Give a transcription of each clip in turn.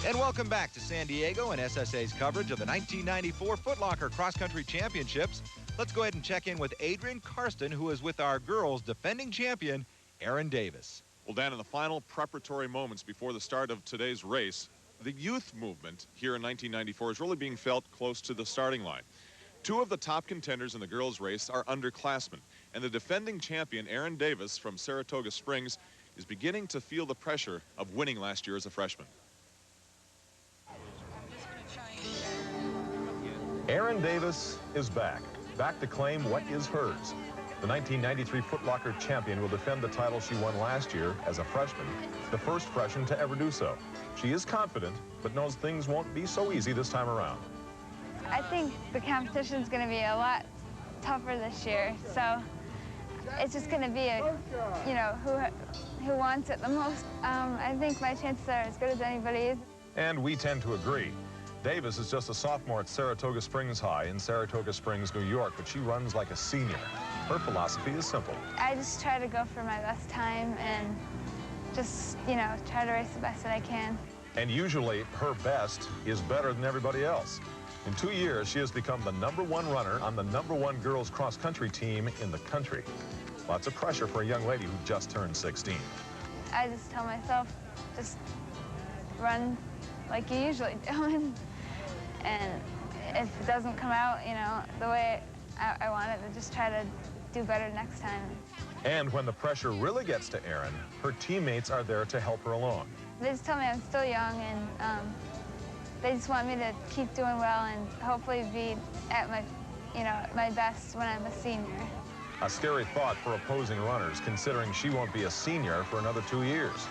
And welcome back to San Diego and SSA's coverage of the 1994 Footlocker Cross Country Championships. Let's go ahead and check in with Adrian Karsten, who is with our girls' defending champion, Erin Davis. Well, Dan, in the final preparatory moments before the start of today's race, the youth movement here in 1994 is really being felt close to the starting line. Two of the top contenders in the girls' race are underclassmen, and the defending champion, Erin Davis from Saratoga Springs, is beginning to feel the pressure of winning last year as a freshman. Erin Davis is back to claim what is hers. The 1993 Footlocker champion will defend the title she won last year as a freshman, the first freshman to ever do so. She is confident, but knows things won't be so easy this time around. I think the competition is going to be a lot tougher this year, so it's just going to be who wants it the most. I think my chances are as good as anybody's. And we tend to agree. Davis is just a sophomore at Saratoga Springs High in Saratoga Springs, New York, but she runs like a senior. Her philosophy is simple. I just try to go for my best time and just, try to race the best that I can. And usually her best is better than everybody else. In 2 years, she has become the #1 runner on the #1 girls cross-country team in the country. Lots of pressure for a young lady who just turned 16. I just tell myself, just run like you usually do. And if it doesn't come out, the way I want it, then just try to do better next time. And when the pressure really gets to Erin, her teammates are there to help her along. They just tell me I'm still young, and they just want me to keep doing well and hopefully be at my best when I'm a senior. A scary thought for opposing runners, considering she won't be a senior for another 2 years.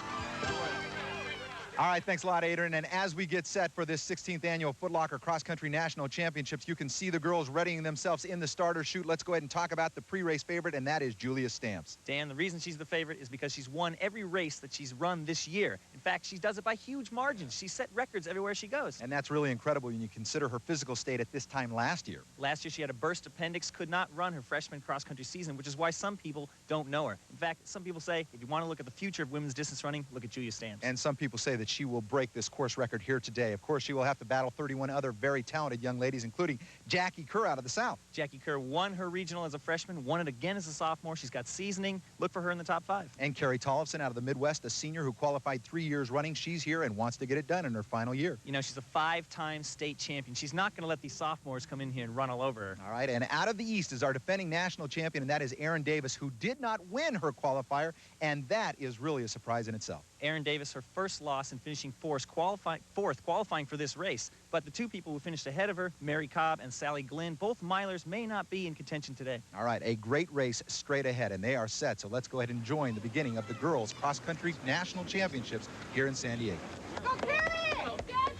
All right, thanks a lot, Adrian. And as we get set for this 16th annual Footlocker Cross Country National Championships, you can see the girls readying themselves in the starter chute. Let's go ahead and talk about the pre-race favorite, and that is Julia Stamps. Dan, the reason she's the favorite is because she's won every race that she's run this year. In fact, she does it by huge margins. She set records everywhere she goes. And that's really incredible when you consider her physical state at this time last year. Last year, she had a burst appendix, could not run her freshman cross-country season, which is why some people don't know her. In fact, some people say, if you want to look at the future of women's distance running, look at Julia Stamps. And some people say that she will break this course record here today. Of course, she will have to battle 31 other very talented young ladies, including Jackie Kerr out of the South. Jackie Kerr won her regional as a freshman, won it again as a sophomore. She's got seasoning. Look for her in the top 5. And Carrie Tollefson out of the Midwest, a senior who qualified 3 years running. She's here and wants to get it done in her final year. She's a 5-time state champion. She's not going to let these sophomores come in here and run all over her. All right, and out of the East is our defending national champion, and that is Erin Davis, who did not win her qualifier, and that is really a surprise in itself. Erin Davis, her first loss in finishing fourth, qualifying for this race. But the two people who finished ahead of her, Mary Cobb and Sally Glynn, both milers, may not be in contention today. All right, a great race straight ahead, and they are set. So let's go ahead and join the beginning of the girls' cross-country national championships here in San Diego. Go, Carrie! Go,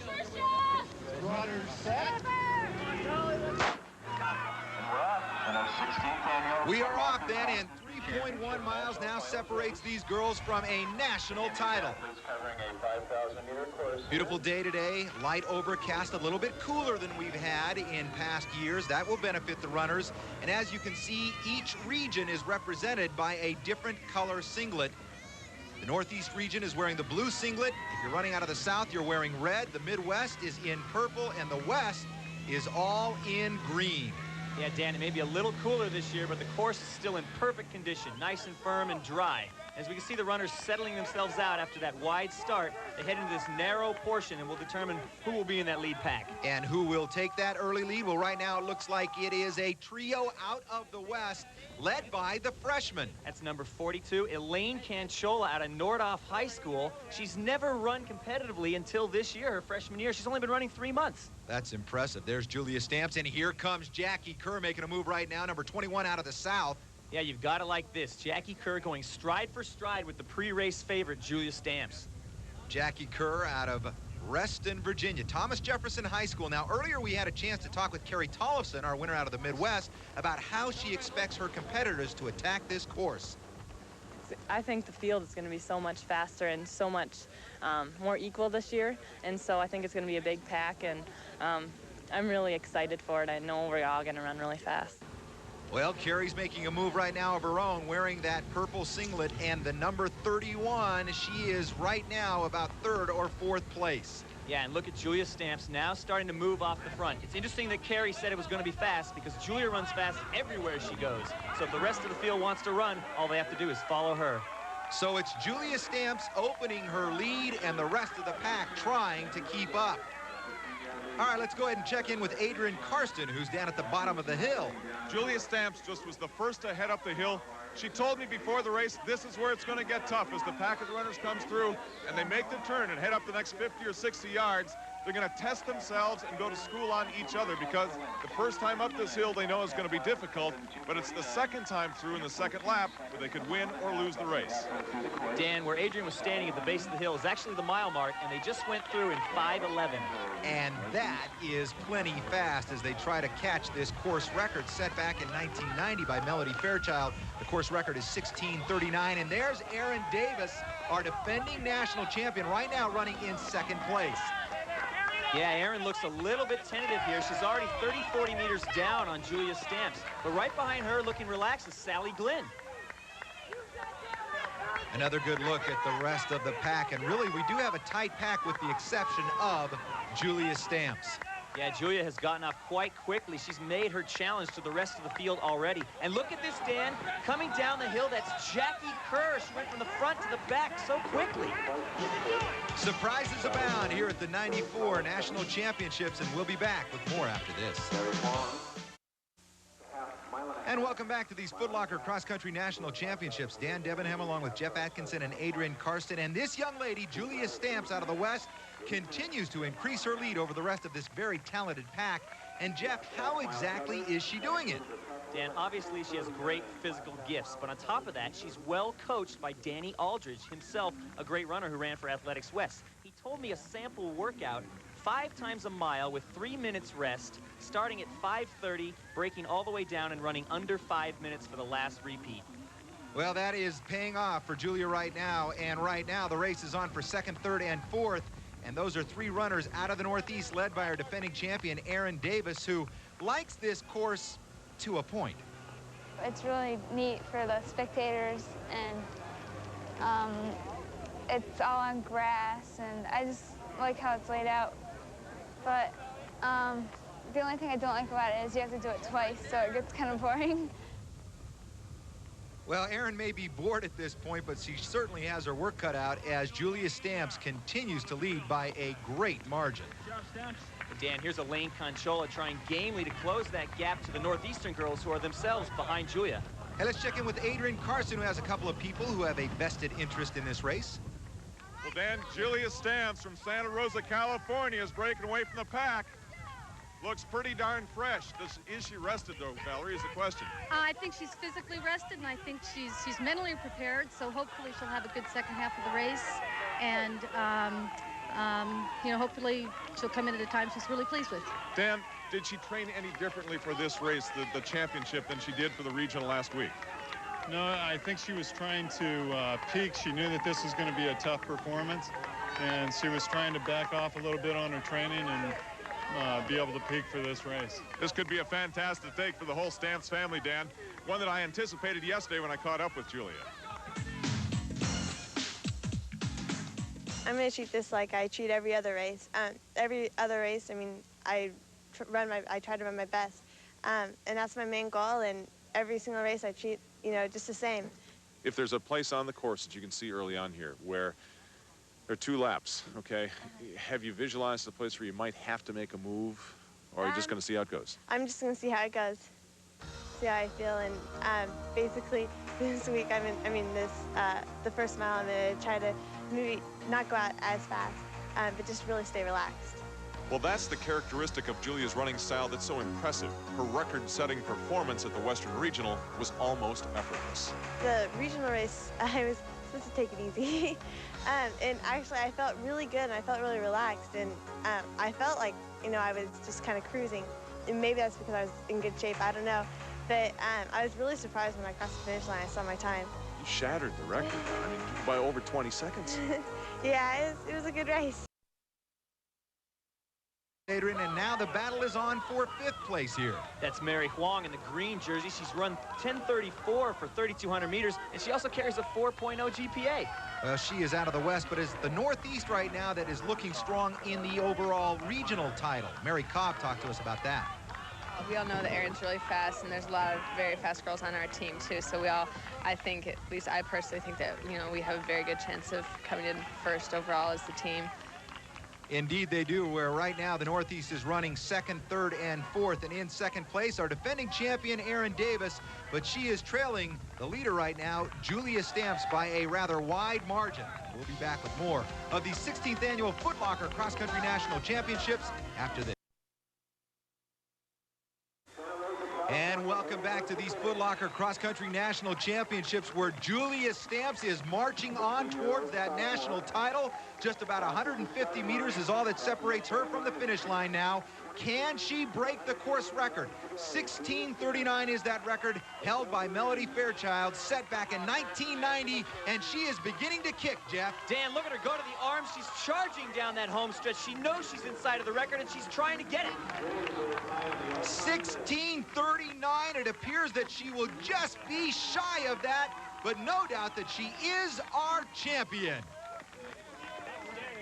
Trisha! Runners set. We are off then, and 3.1 miles now separates these girls from a national title. Beautiful day today, light overcast, a little bit cooler than we've had in past years. That will benefit the runners. And as you can see, each region is represented by a different color singlet. The Northeast region is wearing the blue singlet. If you're running out of the South, you're wearing red. The Midwest is in purple, and the West is all in green. Yeah, Dan, it may be a little cooler this year, but the course is still in perfect condition, nice and firm and dry. As we can see the runners settling themselves out after that wide start, they head into this narrow portion and will determine who will be in that lead pack. And who will take that early lead? Well, right now it looks like it is a trio out of the West, led by the freshman. That's number 42, Elaine Canchola out of Nordhoff High School. She's never run competitively until this year, her freshman year. She's only been running 3 months. That's impressive. There's Julia Stamps, and here comes Jackie Kerr making a move right now, number 21 out of the South. Yeah, you've got to like this. Jackie Kerr going stride for stride with the pre-race favorite, Julia Stamps. Jackie Kerr out of Reston, Virginia, Thomas Jefferson High School. Now, earlier we had a chance to talk with Carrie Tollefson, our winner out of the Midwest, about how she expects her competitors to attack this course. I think the field is going to be so much faster and so much more equal this year, and so I think it's going to be a big pack, and I'm really excited for it. I know we're all going to run really fast. Well, Carrie's making a move right now of her own, wearing that purple singlet and the number 31. She is right now about 3rd or 4th place. Yeah, and look at Julia Stamps now starting to move off the front. It's interesting that Carrie said it was going to be fast because Julia runs fast everywhere she goes. So if the rest of the field wants to run, all they have to do is follow her. So it's Julia Stamps opening her lead and the rest of the pack trying to keep up. All right, let's go ahead and check in with Adrian Karsten, who's down at the bottom of the hill. Julia Stamps just was the first to head up the hill. She told me before the race, this is where it's going to get tough as the pack of runners comes through and they make the turn and head up the next 50 or 60 yards. They're going to test themselves and go to school on each other because the first time up this hill they know is going to be difficult, but it's the second time through in the second lap where they could win or lose the race. Dan, where Adrian was standing at the base of the hill is actually the mile mark, and they just went through in 5:11. And that is plenty fast as they try to catch this course record set back in 1990 by Melody Fairchild. The course record is 16:39, and there's Erin Davis, our defending national champion, right now running in second place. Yeah, Erin looks a little bit tentative here. She's already 40 meters down on Julia Stamps. But right behind her, looking relaxed, is Sally Glynn. Another good look at the rest of the pack, and really we do have a tight pack with the exception of Julia Stamps. Yeah, Julia has gotten off quite quickly. She's made her challenge to the rest of the field already. And look at this, Dan. Coming down the hill, that's Jackie Kerr. She went from the front to the back so quickly. Surprises abound here at the 94 National Championships, and we'll be back with more after this. And welcome back to these Footlocker Cross Country National Championships. Dan Debenham along with Jeff Atkinson and Adrian Karsten. And this young lady, Julia Stamps out of the West, continues to increase her lead over the rest of this very talented pack. And Jeff, how exactly is she doing it? Dan, obviously she has great physical gifts, but on top of that, she's well coached by Danny Aldridge, himself a great runner who ran for Athletics West. He told me a sample workout 5 times a mile with 3 minutes rest, starting at 5:30, breaking all the way down and running under 5 minutes for the last repeat. Well, that is paying off for Julia right now, and right now the race is on for second, third, and fourth. And those are 3 runners out of the Northeast, led by our defending champion, Erin Davis, who likes this course to a point. It's really neat for the spectators, and it's all on grass, and I just like how it's laid out. But the only thing I don't like about it is you have to do it twice, so it gets kind of boring. Well, Erin may be bored at this point, but she certainly has her work cut out as Julia Stamps continues to lead by a great margin. Dan, here's Elaine Conchola trying gamely to close that gap to the Northeastern girls who are themselves behind Julia. Hey, let's check in with Adrian Karsten, who has a couple of people who have a vested interest in this race. Well, Dan, Julia Stamps from Santa Rosa, California is breaking away from the pack. Looks pretty darn fresh. Is she rested, though, Valerie, is the question. I think she's physically rested, and I think she's mentally prepared, so hopefully she'll have a good second half of the race. And, you know, hopefully she'll come in at a time she's really pleased with. Dan, did she train any differently for this race, the championship, than she did for the regional last week? No, I think she was trying to peak. She knew that this was going to be a tough performance, and she was trying to back off a little bit on her training and be able to peak for this race. This could be a fantastic take for the whole Stamps family, Dan. One that I anticipated yesterday when I caught up with Julia. I'm going to treat this like I treat every other race. I mean, I try to run my best, and that's my main goal. And every single race I treat, you know, just the same. If there's a place on the course that you can see early on here where there are 2 laps, okay, have you visualized the place where you might have to make a move, or are you just going to see how it goes? I'm just going to see how it goes, see how I feel, and basically this week the first mile I'm going to try to maybe not go out as fast, but just really stay relaxed. Well, that's the characteristic of Julia's running style that's so impressive. Her record-setting performance at the Western Regional was almost effortless. The regional race, I was supposed to take it easy. And actually, I felt really good, and I felt really relaxed, and I felt like, you know, I was just kind of cruising. And maybe that's because I was in good shape, I don't know. But I was really surprised when I crossed the finish line, I saw my time. You shattered the record, I mean, by over 20 seconds. Yeah, it was a good race. Adrian, and now the battle is on for 5th place here. That's Mary Huang in the green jersey. She's run 10:34 for 3,200 meters, and she also carries a 4.0 GPA. Well, she is out of the West, but it's the Northeast right now that is looking strong in the overall regional title. Mary Cobb talked to us about that. We all know that Erin's really fast, and there's a lot of very fast girls on our team, too. So we all, I think, at least I personally think that, you know, we have a very good chance of coming in first overall as the team. Indeed they do, where right now the Northeast is running 2nd, 3rd, and 4th. And in 2nd place, our defending champion, Erin Davis, but she is trailing the leader right now, Julia Stamps, by a rather wide margin. We'll be back with more of the 16th annual Footlocker Cross Country National Championships after this. And welcome back to these Footlocker Cross Country National Championships, where Julia Stamps is marching on towards that national title. Just about 150 meters is all that separates her from the finish line now. Can she break the course record? 16:39 is that record, held by Melody Fairchild, set back in 1990, and she is beginning to kick, Jeff. Dan, look at her go to the arms. She's charging down that home stretch. She knows she's inside of the record, and she's trying to get it. 16:39. It appears that she will just be shy of that, but no doubt that she is our champion.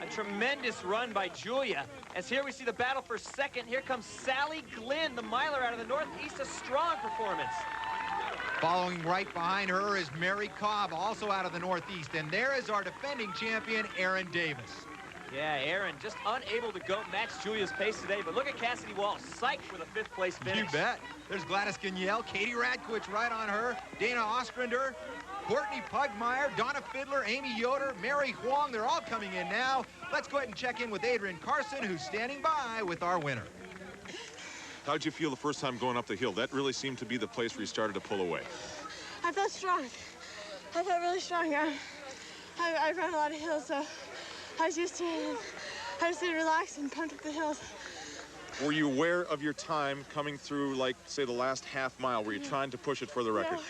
A tremendous run by Julia. As here we see the battle for 2nd. Here comes Sally Glynn, the miler out of the Northeast. A strong performance. Following right behind her is Mary Cobb, also out of the Northeast. And there is our defending champion, Erin Davis. Yeah, Erin just unable to match Julia's pace today. But look at Cassidy Wall, psyched for the 5th place finish. You bet. There's Gladys Gagniel, Katie Radkwitch right on her, Dana Ostrander, Courtney Pugmire, Donna Fiddler, Amy Yoder, Mary Huang. They're all coming in now. Let's go ahead and check in with Adrian Carson, who's standing by with our winner. How did you feel the first time going up the hill? That really seemed to be the place where you started to pull away. I felt strong. I felt really strong. I run a lot of hills, so I was used to it. I just did relax and pumped up the hills. Were you aware of your time coming through, like, say, the last half mile? Were you trying to push it for the record? No,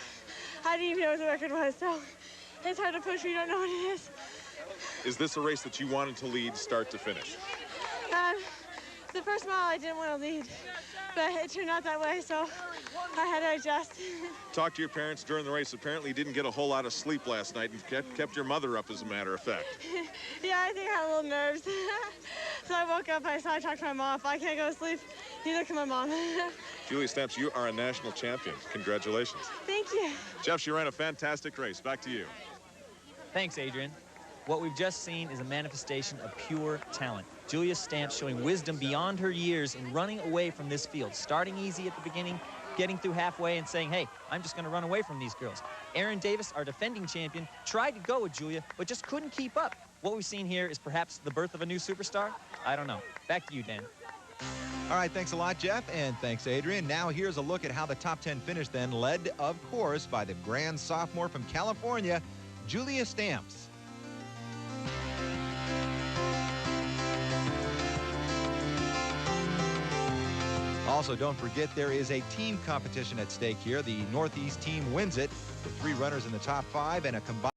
I didn't even know what the record was, so it's hard to push when you don't know what it is. Is this a race that you wanted to lead start to finish? The first mile I didn't want to lead, but it turned out that way, so I had to adjust. Talked to your parents during the race. Apparently you didn't get a whole lot of sleep last night and kept your mother up, as a matter of fact. Yeah, I think I had a little nerves. So I woke up, I talked to my mom. If I can't go to sleep, neither can my mom. Julia Stamps, you are a national champion. Congratulations. Thank you. Jeff, she ran a fantastic race. Back to you. Thanks, Adrian. What we've just seen is a manifestation of pure talent. Julia Stamps showing wisdom beyond her years in running away from this field, starting easy at the beginning, getting through halfway and saying, hey, I'm just going to run away from these girls. Erin Davis, our defending champion, tried to go with Julia, but just couldn't keep up. What we've seen here is perhaps the birth of a new superstar? I don't know. Back to you, Dan. All right, thanks a lot, Jeff, and thanks, Adrian. Now here's a look at how the top 10 finished then, led, of course, by the grand sophomore from California, Julia Stamps. Also, don't forget there is a team competition at stake here. The Northeast team wins it with 3 runners in the top 5 and a combined